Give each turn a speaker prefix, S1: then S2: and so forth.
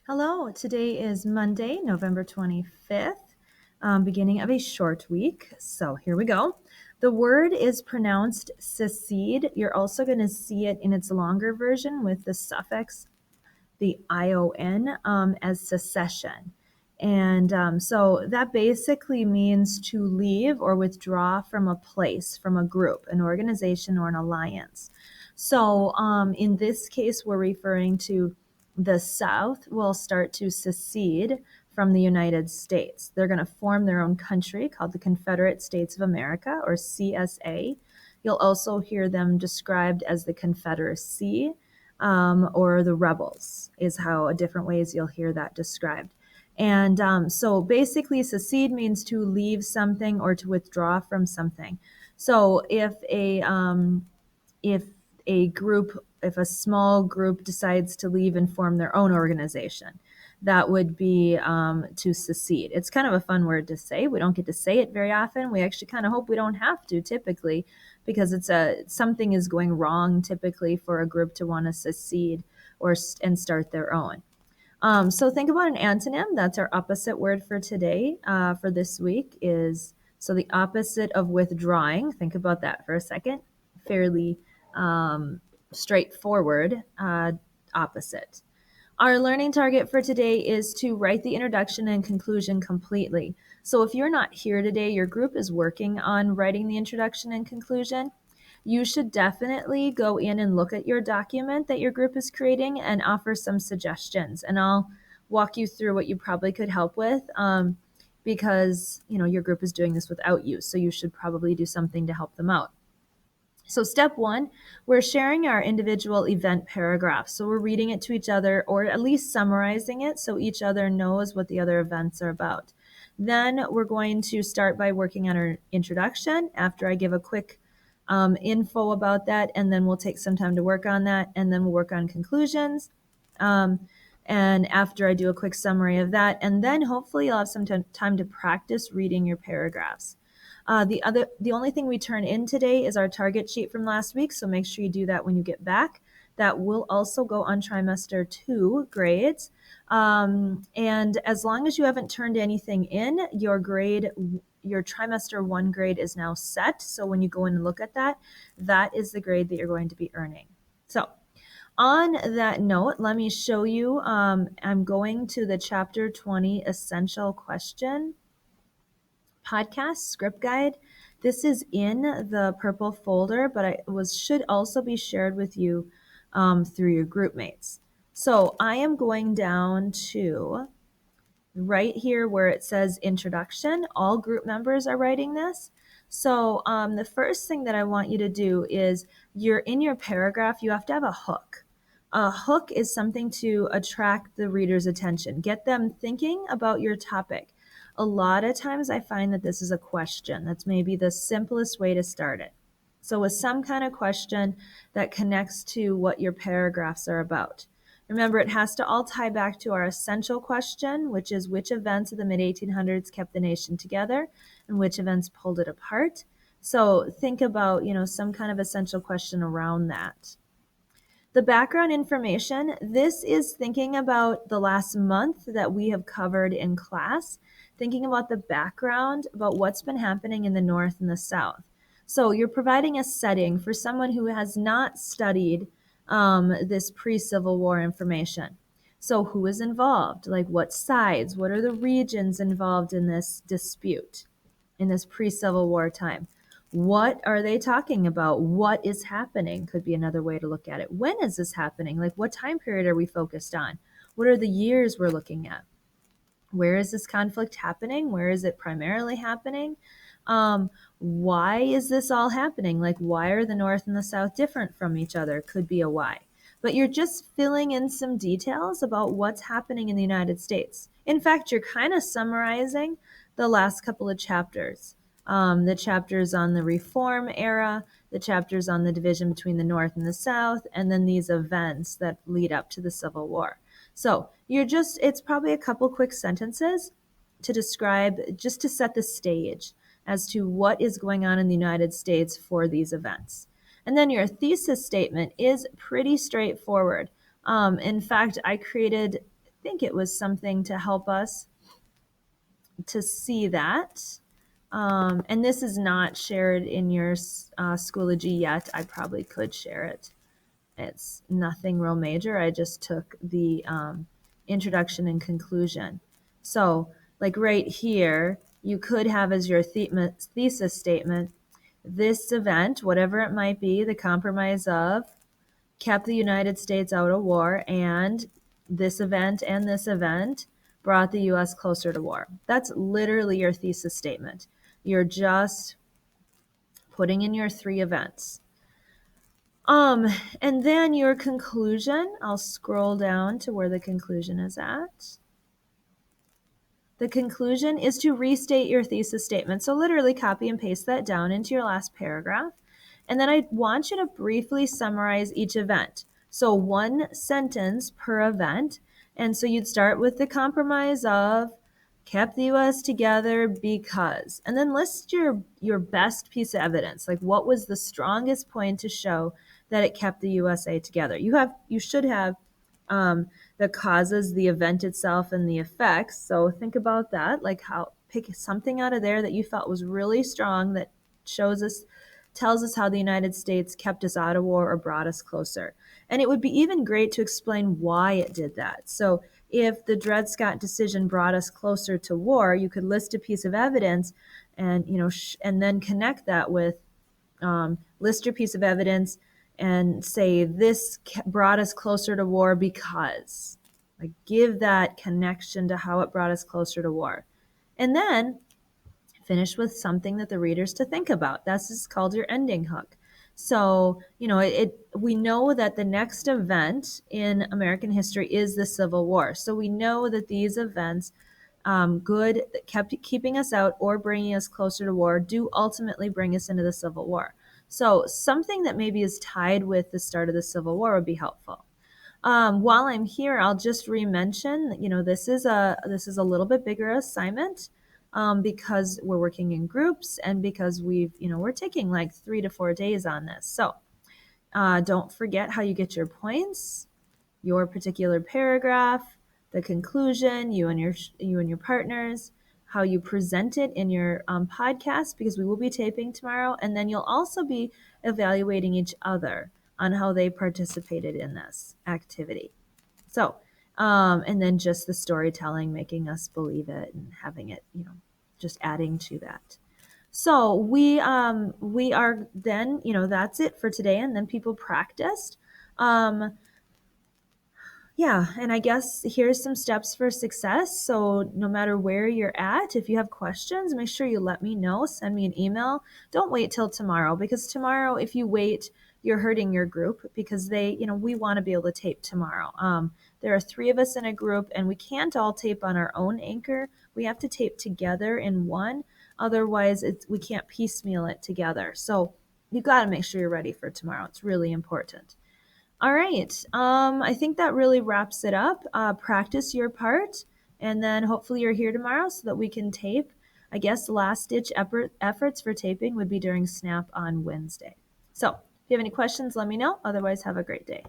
S1: Hello, today is Monday, November 25th, beginning of a short week. So here we go. The word is pronounced secede. You're also going to see it in its longer version with the suffix, the ION, as secession. And so that basically means to leave or withdraw from a place, from a group, an organization, or an alliance. So in this case, we're referring to the South will start to secede from the United States. They're going to form their own country called the Confederate States of America, or CSA. You'll also hear them described as the Confederacy, or the rebels, is how different ways you'll hear that described. And so basically, secede means to leave something or to withdraw from something. So if a small group decides to leave and form their own organization, that would be to secede. It's kind of a fun word to say. We don't get to say it very often. We actually kind of hope we don't have to typically, because something is going wrong typically for a group to want to secede and start their own. So think about an antonym. That's our opposite word for today. For this week is, so the opposite of withdrawing. Think about that for a second. Fairly straightforward opposite. Our learning target for today is to write the introduction and conclusion completely. So if you're not here today, your group is working on writing the introduction and conclusion. You should definitely go in and look at your document that your group is creating and offer some suggestions. And I'll walk you through what you probably could help with, because your group is doing this without you. So you should probably do something to help them out. So step one, we're sharing our individual event paragraphs. So we're reading it to each other, or at least summarizing it so each other knows what the other events are about. Then we're going to start by working on our introduction after I give a quick info about that, and then we'll take some time to work on that, and then we'll work on conclusions. And after I do a quick summary of that, and then hopefully you'll have some time to practice reading your paragraphs. The only thing we turn in today is our target sheet from last week, so make sure you do that when you get back. That will also go on trimester 2 grades. And as long as you haven't turned anything in, your trimester 1 grade is now set. So when you go in and look at that, that is the grade that you're going to be earning. So on that note, let me show you, I'm going to the chapter 20 essential question podcast script guide. This is in the purple folder, but should also be shared with you through your group mates. So I am going down to right here where it says introduction. All group members are writing this. So the first thing that I want you to do is, in your paragraph, you have to have a hook. A hook is something to attract the reader's attention, get them thinking about your topic. A lot of times I find that this is a question. That's maybe the simplest way to start it. So with some kind of question that connects to what your paragraphs are about. Remember, it has to all tie back to our essential question, which is which events of the mid-1800s kept the nation together and which events pulled it apart. So think about, some kind of essential question around that. The background information, this is thinking about the last month that we have covered in class, thinking about the background, about what's been happening in the North and the South. So you're providing a setting for someone who has not studied this pre-Civil War information. So who is involved? Like what sides? What are the regions involved in this dispute, in this pre-Civil War time? What are they talking about? What is happening? Could be another way to look at it. When is this happening? Like what time period are we focused on? What are the years we're looking at? Where is this conflict happening? Where is it primarily happening? Why is this all happening? Like why are the North and the South different from each other? Could be a why. But you're just filling in some details about what's happening in the United States. In fact, you're kind of summarizing the last couple of chapters. The chapters on the Reform era, the chapters on the division between the North and the South, and then these events that lead up to the Civil War. So it's probably a couple quick sentences to describe, just to set the stage as to what is going on in the United States for these events. And then your thesis statement is pretty straightforward. In fact, I created think it was something to help us to see that. And this is not shared in your Schoology yet. I probably could share it. It's nothing real major. I just took the introduction and conclusion. So like right here, you could have as your thesis statement, this event, whatever it might be, the compromise of, kept the United States out of war, and this event brought the US closer to war. That's literally your thesis statement. You're just putting in your 3 events. And then your conclusion, I'll scroll down to where the conclusion is at. The conclusion is to restate your thesis statement. So literally copy and paste that down into your last paragraph. And then I want you to briefly summarize each event. So 1 sentence per event. And so you'd start with the compromise of, kept the US together because, and then list your best piece of evidence. Like what was the strongest point to show that it kept the USA together? You should have the causes, the event itself, and the effects. So think about that, like pick something out of there that you felt was really strong that tells us how the United States kept us out of war or brought us closer. And it would be even great to explain why it did that. So if the Dred Scott decision brought us closer to war, you could list a piece of evidence and, and then connect that with, list your piece of evidence and say this brought us closer to war because, like, give that connection to how it brought us closer to war. And then finish with something that the readers to think about. That's just called your ending hook. So, we know that the next event in American history is the Civil War. So we know that these events, good, kept keeping us out or bringing us closer to war, do ultimately bring us into the Civil War. So something that maybe is tied with the start of the Civil War would be helpful. While I'm here, I'll just re-mention, this is a little bit bigger assignment because we're working in groups and because we're taking like 3 to 4 days on this. So don't forget how you get your points, your particular paragraph, the conclusion, you and your partners, how you present it in your podcast, because we will be taping tomorrow, and then you'll also be evaluating each other on how they participated in this activity. So, and then just the storytelling, making us believe it and having it, just adding to that. So we are then, that's it for today. And then people practiced. Yeah, and I guess here's some steps for success. So no matter where you're at, if you have questions, make sure you let me know. Send me an email. Don't wait till tomorrow, because tomorrow, if you wait, you're hurting your group, because we want to be able to tape tomorrow. There are 3 of us in a group, and we can't all tape on our own anchor. We have to tape together in one. Otherwise, we can't piecemeal it together. So you got to make sure you're ready for tomorrow. It's really important. All right. I think that really wraps it up. Practice your part, and then hopefully you're here tomorrow so that we can tape. I guess last-ditch efforts for taping would be during SNAP on Wednesday. So if you have any questions, let me know. Otherwise, have a great day.